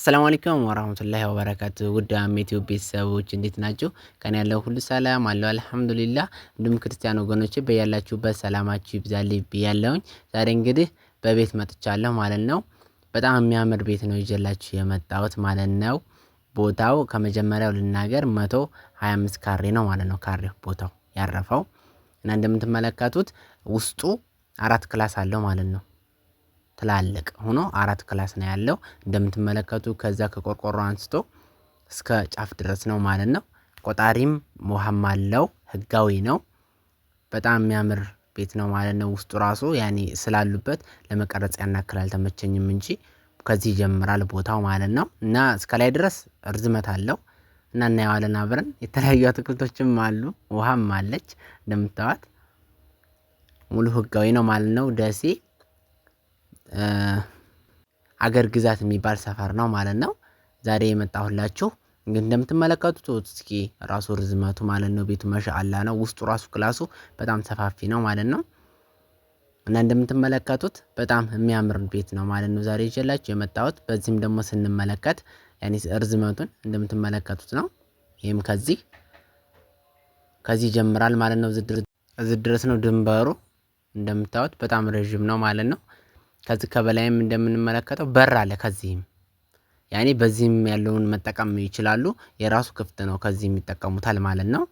አሰላሙ አለይኩም ወራህመቱላሂ ወበረካቱ ውድ አሜቲው ቤተሰቦች እንዴት ናችሁ? ከኔ ያለው ሁሉ ሰላም አለው አልሐምዱሊላህ። እንዲሁም ክርስቲያን ወገኖቼ በያላችሁበት ሰላማችሁ ይብዛልኝ ብያለሁኝ። ዛሬ እንግዲህ በቤት መጥቻለሁ ማለት ነው። በጣም የሚያምር ቤት ነው ይዤላችሁ የመጣሁት ማለት ነው። ቦታው ከመጀመሪያው ልናገር 125 ካሬ ነው ማለት ነው። ካሬው ቦታው ያረፈው እና እንደምትመለከቱት ውስጡ 4 ክላስ አለው ማለት ነው። ትላልቅ ሆኖ 4 ክላስ ነው ያለው እንደምትመለከቱ ከዛ ከቆርቆሮ አንስቶ እስከ ጫፍ ድረስ ነው ማለት ነው። ቆጣሪም ውሃም አለው ህጋዊ ነው። በጣም የሚያምር ቤት ነው ማለት ነው። ውስጡ ራሱ ያኔ ስላሉበት ለመቀረጽ ያናክል አልተመቸኝም እንጂ ከዚህ ይጀምራል ቦታው ማለት ነው። እና እስከ ላይ ድረስ ርዝመት አለው እና እናየዋለን አብረን። የተለያዩ አትክልቶችም አሉ ውሃም አለች እንደምታዩት ሙሉ ህጋዊ ነው ማለት ነው። ደሴ አገር ግዛት የሚባል ሰፈር ነው ማለት ነው። ዛሬ የመጣሁላችሁ እንግዲህ እንደምትመለከቱት እስኪ ራሱ ርዝመቱ ማለት ነው። ቤቱ ማሻአላ ነው። ውስጡ ራሱ ክላሱ በጣም ሰፋፊ ነው ማለት ነው። እና እንደምትመለከቱት በጣም የሚያምር ቤት ነው ማለት ነው። ዛሬ ይዤላችሁ የመጣሁት በዚህም ደግሞ ስንመለከት ያኔ ርዝመቱን እንደምትመለከቱት ነው። ይሄም ከዚህ ይጀምራል ማለት ነው። እዚህ ድረስ ነው ድንበሩ። እንደምታዩት በጣም ረጅም ነው ማለት ነው። ከዚህ ከበላይም እንደምንመለከተው በር አለ። ከዚህም ያኔ በዚህም ያለውን መጠቀም ይችላሉ። የራሱ ክፍት ነው ከዚህ የሚጠቀሙታል ማለት ነው።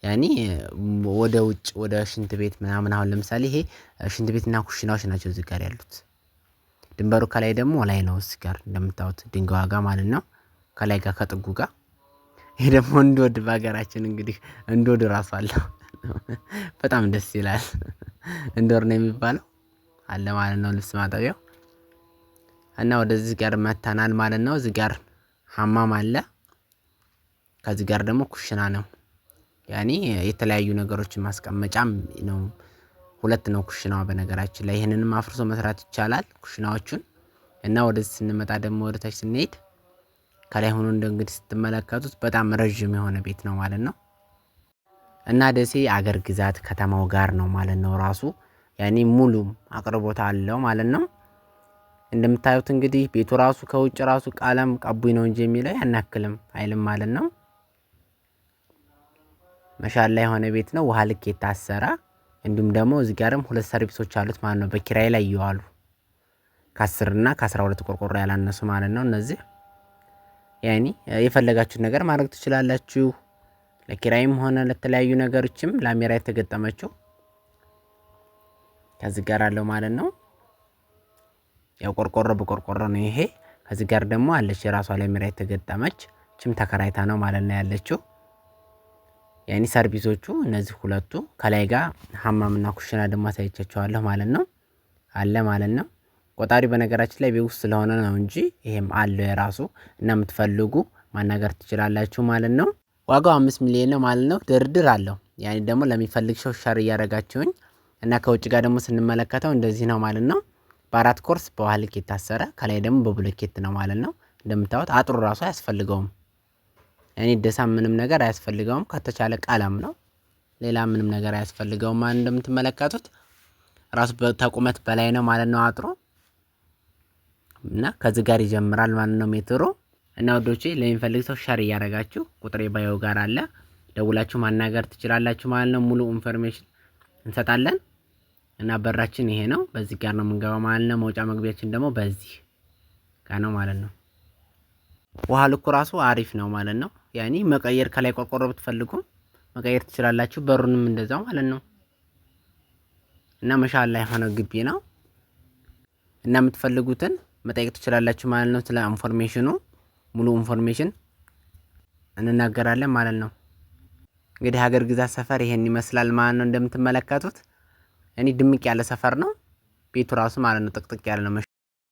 ያኔ ወደ ውጭ ወደ ሽንት ቤት ምናምን አሁን ለምሳሌ ይሄ ሽንት ቤትና ኩሽናዎች ናቸው እዚህ ጋር ያሉት። ድንበሩ ከላይ ደግሞ ላይ ነው እዚህ ጋር እንደምታዩት ድንጋዋ ጋር ማለት ነው። ከላይ ጋር ከጥጉ ጋር ይሄ ደግሞ እንዶድ በሀገራችን እንግዲህ እንዶድ ራሱ አለው። በጣም ደስ ይላል። እንዶር ነው የሚባለው አለ ማለት ነው። ልብስ ማጠቢያው እና ወደዚህ ጋር መተናል ማለት ነው። እዚህ ጋር ሐማም አለ። ከዚህ ጋር ደግሞ ኩሽና ነው። ያኔ የተለያዩ ነገሮችን ማስቀመጫም ነው። ሁለት ነው ኩሽናው በነገራችን ላይ ይሄንንም አፍርሶ መስራት ይቻላል ኩሽናዎቹን። እና ወደዚህ ስንመጣ ደግሞ ወደታች ስንሄድ ከላይ ሆኖ እንግዲህ ስትመለከቱት በጣም ረጅም የሆነ ቤት ነው ማለት ነው። እና ደሴ አገር ግዛት ከተማው ጋር ነው ማለት ነው። ራሱ ያኔ ሙሉ አቅርቦት አለው ማለት ነው። እንደምታዩት እንግዲህ ቤቱ ራሱ ከውጭ ራሱ ቀለም ቀቡኝ ነው እንጂ የሚለው ያናክልም አይልም ማለት ነው። ማሻአላ የሆነ ቤት ነው። ውሃ ልክ የታሰረ እንዲሁም ደግሞ እዚህ ጋርም ሁለት ሰርቪሶች አሉት ማለት ነው። በኪራይ ላይ ይዋሉ ከ10 እና ከ12 ቆርቆሮ ያላነሱ ማለት ነው። እነዚህ ያኔ የፈለጋችሁት ነገር ማድረግ ትችላላችሁ። ለኪራይም ሆነ ለተለያዩ ነገሮችም ላሜራ የተገጠመችው ከዚህ ጋር አለው ማለት ነው። ያው ቆርቆሮ በቆርቆሮ ነው ይሄ። ከዚህ ጋር ደግሞ አለች የራሷ ላሜራ የተገጠመች ችም ተከራይታ ነው ማለት ነው ያለችው። ያኔ ሰርቪሶቹ እነዚህ ሁለቱ ከላይ ጋር ሐማምና ኩሽና ደግሞ አሳይቻችኋለሁ ማለት ነው አለ ማለት ነው። ቆጣሪ በነገራችን ላይ ቤት ውስጥ ስለሆነ ነው እንጂ ይሄም አለው የራሱ እና የምትፈልጉ ማናገር ትችላላችሁ ማለት ነው። ዋጋው 5 ሚሊዮን ነው ማለት ነው። ድርድር አለው። ያኔ ደግሞ ለሚፈልግ ሰው ሸር እያደረጋችሁኝ እና ከውጭ ጋር ደግሞ ስንመለከተው እንደዚህ ነው ማለት ነው። በ4 ኮርስ በውሃ ልክ የታሰረ ከላይ ደግሞ በብሎኬት ነው ማለት ነው። እንደምታዩት አጥሩ ራሱ አያስፈልገውም። ያኔ ደሳም ምንም ነገር አያስፈልገውም። ከተቻለ ቀለም ነው። ሌላ ምንም ነገር አያስፈልገውም ማለት እንደምትመለከቱት ራሱ በተቁመት በላይ ነው ማለት ነው አጥሩ። እና ከዚህ ጋር ይጀምራል ማለት ነው ሜትሩ። እና ወዶቼ ለሚፈልግ ሰው ሸር እያደረጋችሁ ቁጥሬ ባዮ ጋር አለ ደውላችሁ ማናገር ትችላላችሁ ማለት ነው። ሙሉ ኢንፎርሜሽን እንሰጣለን። እና በራችን ይሄ ነው። በዚህ ጋር ነው የምንገባው ማለት ነው። መውጫ መግቢያችን ደግሞ በዚህ ጋር ነው ማለት ነው። ውሃ ልኩ ራሱ አሪፍ ነው ማለት ነው። ያኔ መቀየር ከላይ ቆርቆሮ ብትፈልጉ መቀየር ትችላላችሁ። በሩንም እንደዛው ማለት ነው። እና ማሻአላ የሆነ ግቢ ነው። እና የምትፈልጉትን መጠየቅ ትችላላችሁ ማለት ነው። ስለ ኢንፎርሜሽኑ ሙሉ ኢንፎርሜሽን እንናገራለን ማለት ነው። እንግዲህ ሀገር ግዛት ሰፈር ይሄን ይመስላል ማለት ነው። እንደምትመለከቱት እኔ ድምቅ ያለ ሰፈር ነው ቤቱ ራሱ ማለት ነው። ጥቅጥቅ ያለ ነው።